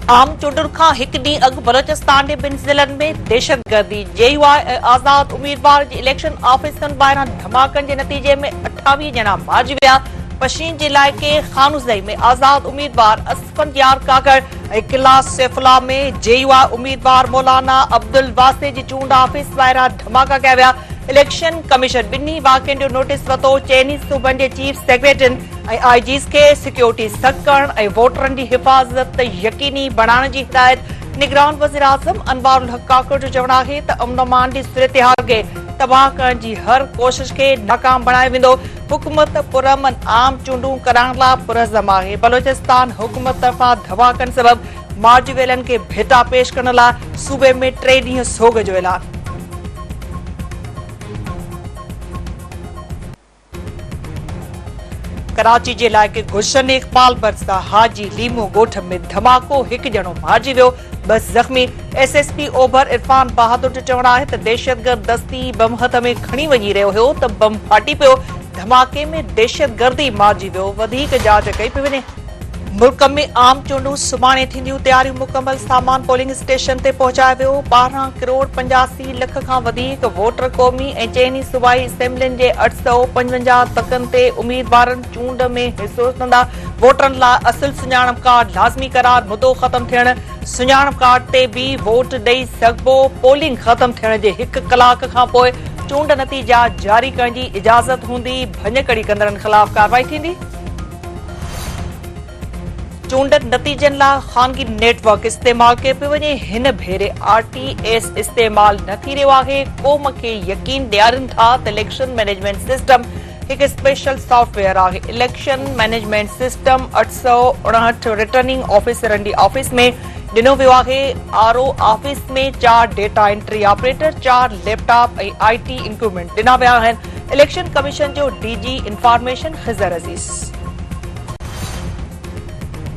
आम चूंडुनि खां हिकु ॾींहुं अॻु बलोचिस्तान जे ॿिनि ज़िलनि में दहशतगर्दी जेयूआई ऐं आज़ाद उम्मीदवार जी इलेक्शन ऑफिसनि ॿाहिरां धमाकनि जे नतीजे में 28 ॼणा मारिजी विया। पश्चिम जे इलाइक़े खानूज़ई में आज़ाद उम्मीदवार असफंदियार काकड़ ऐं किला सैफुल्ला में जेयूआई उम्मीदवार मौलाना अब्दुल वासे जी चूंड ऑफिस ॿाहिरां धमाका कया विया। इलेक्शन कमीशन ॿिन्ही वाक़िअनि जो नोटिस वरितो। चइनी सूबनि जे चीफ सेक्रेटरियुनि ऐं आईजीज़ खे सिक्योरिटी सख़्त करण ऐं वोटरनि जी हिफ़ाज़त यकीनी बणाइण जी हिदायत। निगरान वज़ीर आज़म अनवारुल हक काकड़ जो चवणु आहे त अमन अमान जी सूरतहाल खे तबाह करण जी हर कोशिश खे नाकाम बणायो वेंदो। हुकूमत पुरअमन आम चूंडूं कराइण लाइ पुरज़म आहे। बलोचिस्तान हुकूमत तरफ़ां धमाकनि सबबि मार्च वेलनि खे भेटा पेश करण लाइ सूबे में 3 ॾींहं सोग जो ऐलान। कराची जे इलाइक़े गुलशन इक़बाल भरिसां हाजी लीमो ॻोठ में धमाको, हिकु ॼणो मारिजी वियो, 2 ज़ख़्मी। एसएसपी ओभर इरफान बहादुर जो चवणु आहे त दहशतगर्द दस्ती बम हथ में खणी वञी रहियो हो त बम फाटी पियो। धमाके में दहशतगर्दी मारिजी वियो। वधीक जांच कई पई वञे। मुल्क में आम चूंडूं सुभाणे थींदियूं, तयारियूं मुकमल। सामान पोलिंग स्टेशन ते पहुचायो वियो। 12 करोड़ 85 लख खां वधीक वोटर क़ौमी ऐं चइनी सूबाई असेंबलियुनि जे 855 तकनि ते उम्मीदवारनि चूंड में हिसो वठंदा। वोटरनि लाइ असुल सुञाणप कार्ड लाज़मी करार, मुदो ख़त्म थियण। सुञाणप कार्ड ते बि वोट ॾेई सघिबो। पोलिंग ख़त्म थियण जे 1 कलाक खां पोइ चूंड नतीजा जारी करण जी इजाज़त हूंदी। भञकड़ी कंदड़नि ख़िलाफ़ कार्रवाई थींदी। चूंड नतीजनि लाइ ख़ानगी नेटवर्क इस्तेमाल कयो पियो वञे। हिन भेरे आरटीएस इस्तेमाल न थी रहियो आहे। क़ौम खे यकीन ॾियारनि था त इलेक्शन मैनेजमेंट सिस्टम हिकु स्पेशल सॉफ्टवेयर आहे। इलेक्शन मैनेजमेंट सिस्टम 859 रिटर्निंग ऑफिसरनि जी ऑफिस में ॾिनो वियो आहे। आरओ ऑफिस में 4 डेटा एंट्री ऑपरेटर, 4 लैपटॉप ऐं आईटी इक्विपमेंट ॾिना विया आहिनि। इलेक्शन कमीशन जो डीजी इंफॉर्मेशन ख़िज़र अज़ीज़।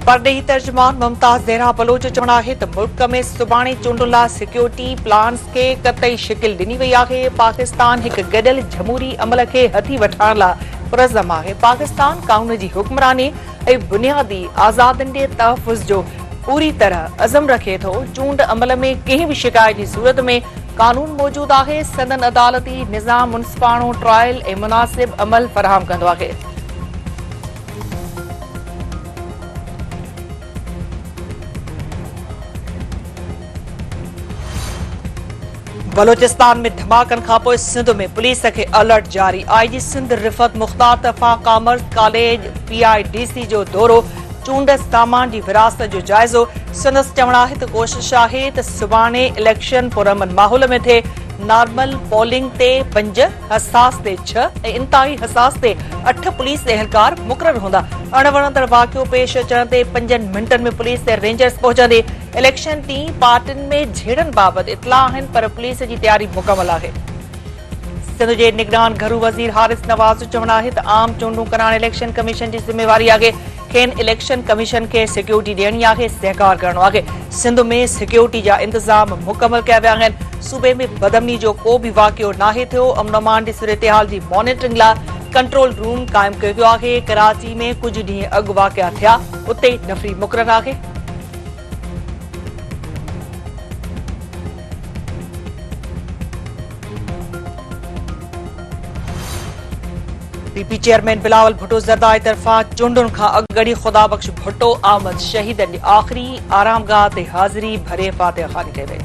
परॾेही तर्जुमान मुमताज़ ज़हरा बलोच जो चवणु आहे त मुल्क में सुभाणे चूंडुनि लाइ सिक्योरिटी प्लान्स खे क़तई शिकिल ॾिनी वई आहे। पाकिस्तान हिकु गॾियल जमहूरी अमल खे हथी वठाइण लाइ पुरज़म आहे। पाकिस्तान कानून जी हुक्मरानी ऐं बुनियादी आज़ादियुनि जे तहफ़ुज़ जो पूरी तरह अज़म रखे थो। चूंड अमल में कंहिं बि शिकायत जी सूरत में कानून मौजूदु आहे। संदन अदालती निज़ाम मुंसिफ़ाणो ट्रायल ऐं मुनासिब अमल फ़राहम कंदो आहे। बलोचिस्तान में धमाकनि खां पोइ सिंध में पुलिस खे अलर्ट जारी। आईजी सिंध रिफ़त मुख़्तार तरफ़ां कॉमर्स कॉलेज पीआईडीसी जो दौरो, चूंड सामान जी विरासत जो जाइज़ो। संदसि चवणु आहे त कोशिश आहे त सुभाणे इलेक्शन पुरअमन माहौल में थिए। नॉर्मल पोलिंग ते 5, हसास ते 6 ऐं इंतहाई हसास ते 8 पुलिस एहलकार मुक़रर हूंदा। अणवणंदड़ वाक़ियो पेश अचण ते 5 मिंटनि में पुलिस ऐं रेंजर्स पहुचंदे। इलेक्शन ॾींहुं पार्टियुनि में झेड़नि बाबति इतला आहिनि, पर पुलिस जी तयारी मुकमल आहे। सिंध जे निगरान घरू वज़ीर हारिस नवाज़ जो चवणु आहे त आम चूंडूं कराइण इलेक्शन कमीशन जी ज़िम्मेवारी आहे। खेनि इलेक्शन कमीशन खे सिक्योरिटी ॾियणी आहे, सहकार करणो आहे। सिंध में सिक्योरिटी जा इंतज़ाम मुकमल कया विया आहिनि। सूबे में बदअमनी जो को बि वाक़ियो नाहे थियो। अमन अमान जी सूरतहाल जी मॉनिटरिंग लाइ कंट्रोल रूम क़ाइमु कयो वियो आहे। कराची में कुझु ॾींहं अॻु वाक़िया थिया, उते नफ़री मुक़रर आहे। पीपी चेयरमैन बिलावल भुट्टो ज़रदारी तरफ़ां चूंडुनि खां अॻु ॻड़ी ख़ुदाबख़्श भुट्टो आमद शहीदनि जी आख़िरी आरामगाह ते हाज़िरी भरे फ़ातिहा ख़ानी कई वई।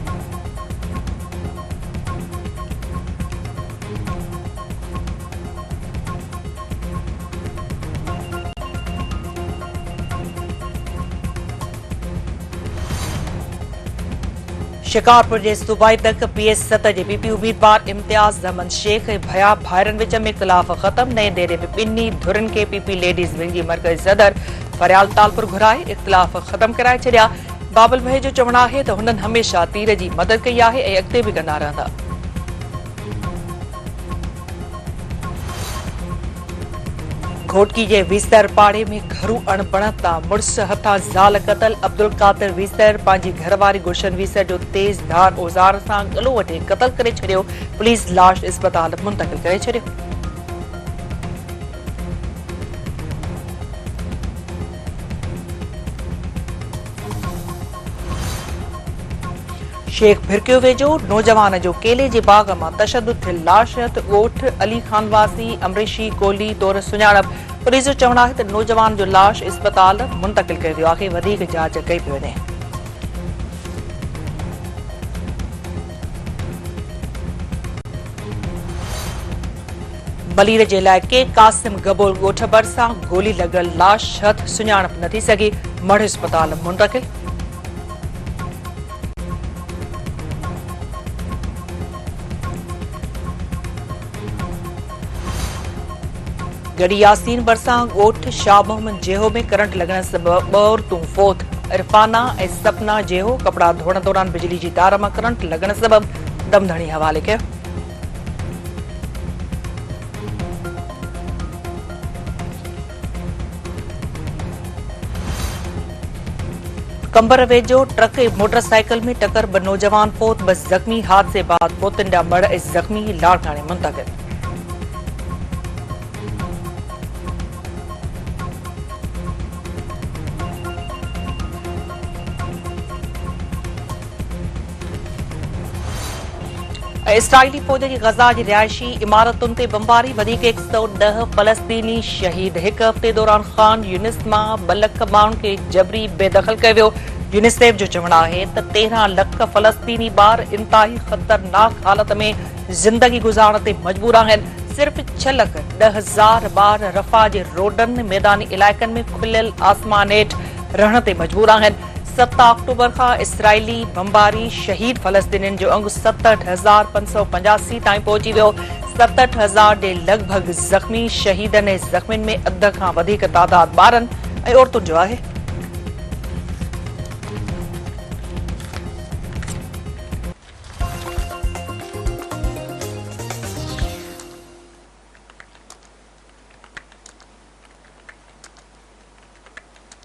शिकारपुर जे सूबाई तक PS 7 जे पीपी उम्मीदवार इम्तियाज़ ज़मन शेख ऐं भया भाइरनि विच में इख़्तिलाफ़ ख़त्म। नए डेरे में ॿिन्ही धुरनि खे पीपी लेडीज़ विंग जी मर्कज़ी सदर फरियाल तालपुर घुराए इख़्तिलाफ़ ख़त्म कराए छॾिया। बाबुल भाई जो चवणु आहे त हुननि हमेशह तीर जी मदद कई आहे ऐं अॻिते बि कंदा रहंदा। घोटकी जे वीसर पाड़े में घरू अणबणत तां मुड़स हथां ज़ाल क़तल। अब्दुल कादिर वीसर पंहिंजी घरवारी गुलशन वीसर जो तेज़ धार औज़ार सां गलो वठे क़तल करे छॾियो। पुलिस लाश इस्पताल मुंतक़िल करे छॾियो। शेख भिरकियो वेझो नौजवान जो केले जे बाग मां तशद्दुद थियल लाश ॻोठ अली खान वासी अमरीशी कोहली तौर सुञाणप। पुलिस जो चवणु आहे त नौजवान जो लाश इस्पताल मुंतक़िल कयो वियो आहे। वधीक जांच कई पई वञे। बलीर जे इलाइक़े कासिम गबोल ॻोठ भरिसां गोली लॻल लाश हथ सुञाणप न थी सघी। मढ़ इस्पताल मुंतक़िल। गड़ी यासीन भरिसां ॻोठ शाह मोहम्मद जेहो में करंट लॻण सबबि ॿ औरतूं फोत। इरफाना ऐं सपना जेहो कपड़ा धोअण दौरान बिजली जी तार मां करंट लॻण सबबि दमधणी हवाले कयो। कंबर वेझो ट्रक ऐं मोटरसाइकिल में टकर, ब नौजवान फोत, ब ज़ख़्मी। हादसे बाद फोतुनि जा मड़ ऐं ज़ख़्मी लाड़काणे मुंतक़िल। इसराइली फ़ौज जी गज़ा जी रिहायशी इमारतुनि ते बमबारी, वधीक 110 फ़लस्तीनी शहीद। हिक हफ़्ते दौरान ख़ान यूनिस मां 2 लख माण्हुनि खे जबरी बेदख़ल कयो वियो। यूनिसेफ जो चवणु आहे त 13 लख फ़लस्तीनी ॿार इंतहाई ख़तरनाक हालत में ज़िंदगी गुज़ारण ते मजबूर आहिनि। सिर्फ़ 6 लख 10 हज़ार ॿार रफ़ा जे रोडनि, मैदानी इलाइक़नि में खुलियल आसमान हेठि रहण ते मजबूर आहिनि। 7 अक्टूबर खां इसराइली बमबारी शहीद फ़लस्तीनियुनि जो अंगु 67,585 ताईं पहुची वियो। 67,000 जे लॻभॻि ज़ख़्मी शहीदनि ऐं ज़ख़्मियुनि में अध खां वधीक तादाद ॿारनि ऐं औरतुनि जो आहे।